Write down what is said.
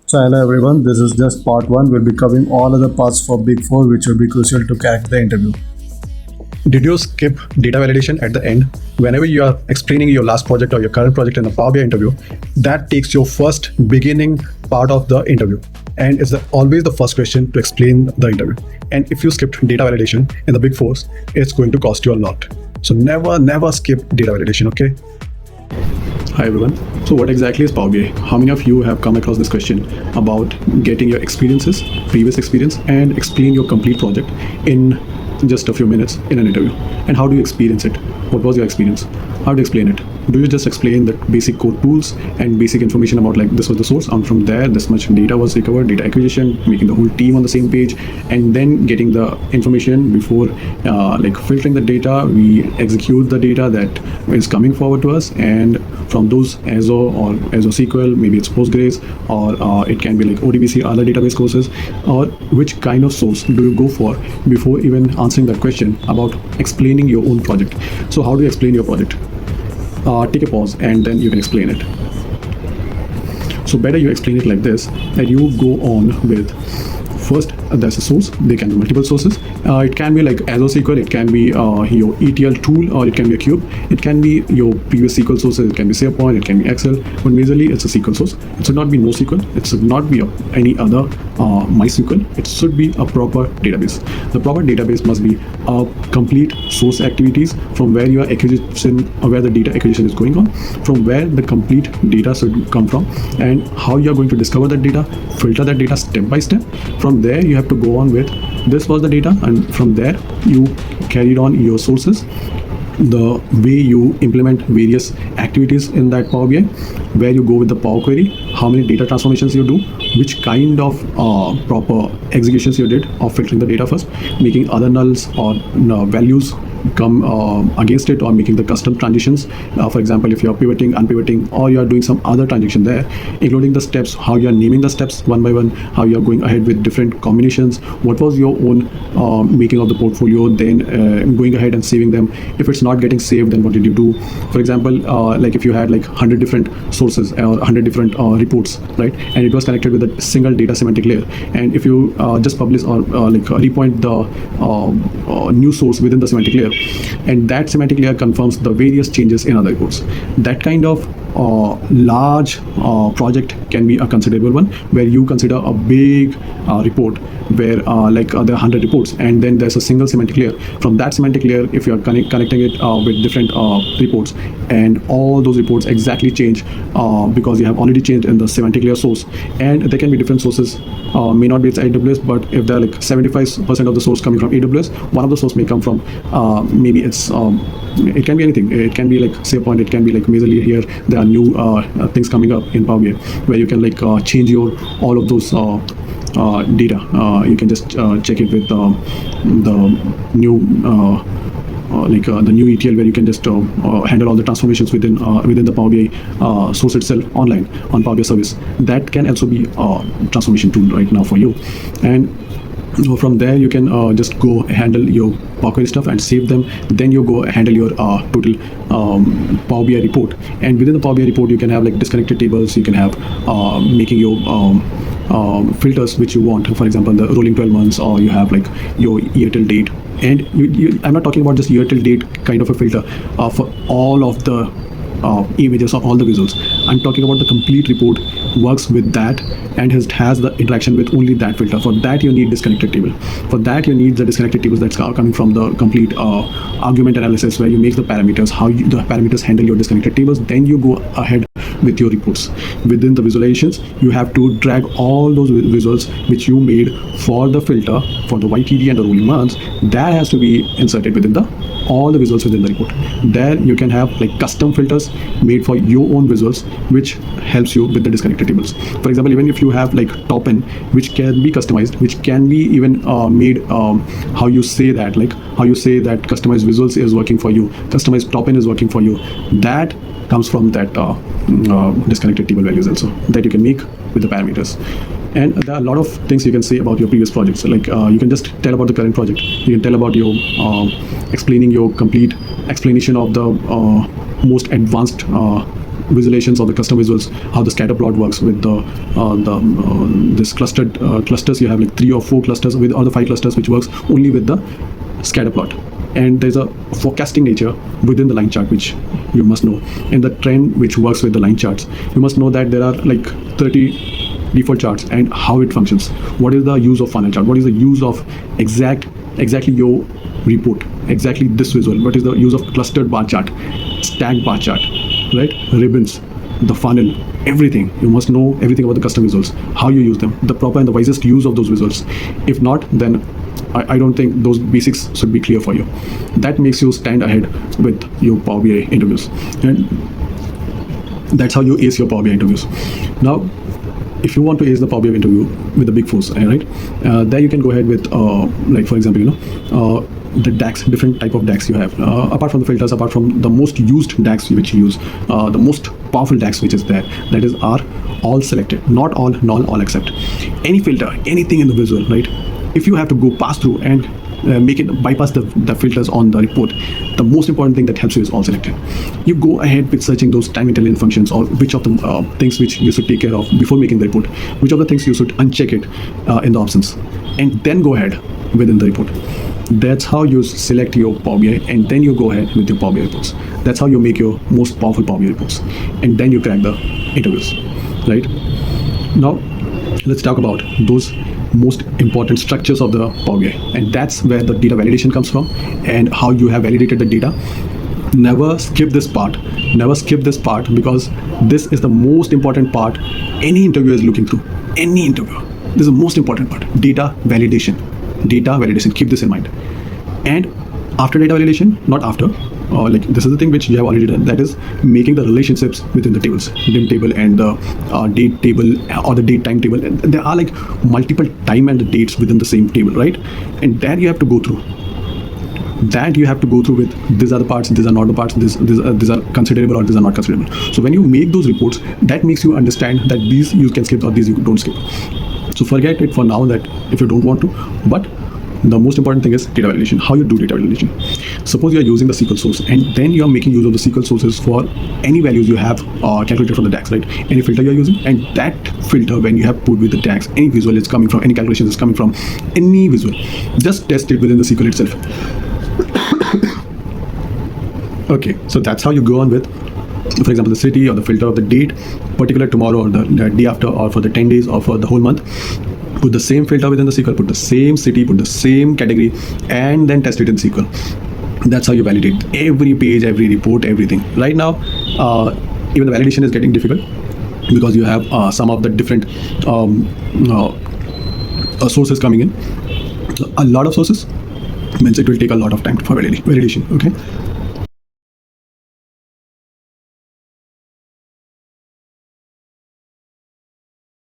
So hello everyone, this is just part 1. We'll be covering all other parts for Big 4 which will be crucial to crack the interview. Did you skip data validation at the end? Whenever you are explaining your last project or your current project in a Power BI interview, that takes your first beginning part of the interview. And it's always the first question to explain the interview. And if you skipped data validation in the Big Fours, it's going to cost you a lot. So never skip data validation, okay? Hi everyone. So what exactly is Power BI? How many of you have come across this question about getting your experiences, previous experience, and explain your complete project in just a few minutes in an interview? And how do you experience it? What was your experience? How do you explain it? Do you just explain the basic code tools and basic information about like this was the source, and from there this much data was recovered, data acquisition, making the whole team on the same page, and then getting the information before like filtering the data, we execute the data that is coming forward to us, and from those Azure or Azure SQL, maybe it's Postgres, or it can be like ODBC, other database courses, or which kind of source do you go for before even answering that question about explaining your own project? So how do you explain your project? Take a pause and then you can explain it. So better you explain it like this, that you go on with first there's a source. There can be multiple sources. It can be like Azure SQL, it can be your ETL tool, or it can be a cube, it can be your previous SQL sources, it can be SharePoint, it can be Excel, but majorly it's a SQL source. It should not be NoSQL, it should not be any other MySQL. It should be a proper database. The proper database must be a complete source activities from where your acquisition or where the data acquisition is going on, from where the complete data should come from, and how you are going to discover that data, filter that data step by step. From there you have to go on with this was the data, and from there you carried on your sources, the way you implement various activities in that Power BI, where you go with the Power Query, how many data transformations you do, which kind of proper executions you did of filtering the data first, making other nulls or values come against it, or making the custom transitions. For example, if you're pivoting, unpivoting, or you're doing some other transaction there, including the steps, how you're naming the steps one by one, how you're going ahead with different combinations, what was your own making of the portfolio, then going ahead and saving them. If it's not getting saved, then what did you do? For example, like if you had like 100 different sources or 100 different reports, right, and it was connected with a single data semantic layer, and if you just publish or like repoint the new source within the semantic layer, and that semantic layer confirms the various changes in other reports, that kind of large project can be a considerable one, where you consider a big report where like there are 100 reports, and then there's a single semantic layer. From that semantic layer, if you're connecting it with different reports, and all those reports exactly change because you have already changed in the semantic layer source, and there can be different sources, may not be it's AWS, but if they're like 75% of the source coming from AWS, one of the source may come from maybe it's it can be anything. It can be like SharePoint, it can be like majorly here there are new things coming up in Power BI where you can like change your all of those data. You can just check it with the new the new ETL, where you can just handle all the transformations within the Power BI source itself online on Power BI service. That can also be a transformation tool right now for you. And from there you can just go handle your Power Query stuff and save them. Then you go handle your total Power BI report, and within the Power BI report you can have like disconnected tables. You can have making your filters which you want, for example the rolling 12 months, or you have like your year till date. And I'm not talking about just year till date kind of a filter for all of the images or all the visuals. I'm talking about the complete report works with that and has the interaction with only that filter. For that you need disconnected table. For that you need the disconnected tables that's coming from the complete argument analysis, where you make the parameters, how the parameters handle your disconnected tables. Then you go ahead with your reports. Within the visualizations, you have to drag all those visuals which you made for the filter for the YTD and the rolling months. That has to be inserted within all the visuals within the report. There you can have like custom filters made for your own visuals, which helps you with the disconnected tables. For example, even if you have like top-in, which can be customized, which can be even made how you say that, like how you say that customized visuals is working for you, customized top-in is working for you. That comes from that disconnected table values also that you can make with the parameters. And there are a lot of things you can say about your previous projects. Like you can just tell about the current project. You can tell about your explaining your complete explanation of the most advanced visualizations of the custom visuals, how the scatter plot works with this clusters. You have like 3 or 4 clusters with or the 5 clusters, which works only with the scatter plot. And there's a forecasting nature within the line chart, which you must know, and the trend which works with the line charts. You must know that there are like 30 default charts and how it functions. What is the use of funnel chart? What is the use of exactly your report? Exactly this visual. What is the use of clustered bar chart, stacked bar chart, right? Ribbons, the funnel, everything. You must know everything about the custom visuals, how you use them, the proper and the wisest use of those visuals. If not, then I don't think those basics should be clear for you. That makes you stand ahead with your Power BI interviews, and that's how you ace your Power BI interviews. Now, if you want to ace the Power BI interview with the big fours, right, there you can go ahead with like for example, the DAX, different type of DAX you have, apart from the filters, apart from the most used DAX which you use, the most powerful DAX which is there, that is are all selected, not all, null, all except. Any filter, anything in the visual, right? If you have to go pass through and make it bypass the filters on the report, the most important thing that helps you is all selected. You go ahead with searching those time intelligent functions, or which of the things which you should take care of before making the report, which of the things you should uncheck it in the options, and then go ahead within the report. That's how you select your Power BI, and then you go ahead with your Power BI reports. That's how you make your most powerful Power BI reports, and then you crack the interviews, right? Now, let's talk about those most important structures of the Power BI, and that's where the data validation comes from and how you have validated the data. Never skip this part. Never skip this part, because this is the most important part any interviewer is looking through. Any interviewer. This is the most important part. Data validation. Data validation. Keep this in mind. And after data validation, not after, like this is the thing which you have already done, that is making the relationships within the tables, dim table and the date table or the date time table. And there are like multiple time and the dates within the same table, right? And that you have to go through. That you have to go through with these are the parts, these are not the parts, these are considerable or these are not considerable. So when you make those reports, that makes you understand that these you can skip or these you don't skip. So forget it for now that if you don't want to, but the most important thing is data validation, how you do data validation. Suppose you are using the SQL source, and then you are making use of the SQL sources for any values you have calculated from the DAX, right? Any filter you are using, and that filter, when you have put with the DAX, any visual is coming from, any calculations is coming from, any visual, just test it within the SQL itself. Okay, so that's how you go on with, for example, the city or the filter of the date, particular tomorrow or the day after, or for the 10 days or for the whole month. Put the same filter within the SQL, put the same city, put the same category, and then test it in SQL. That's how you validate every page, every report, everything. Right now, even the validation is getting difficult because you have some of the different sources coming in. A lot of sources means it will take a lot of time for validation. Okay,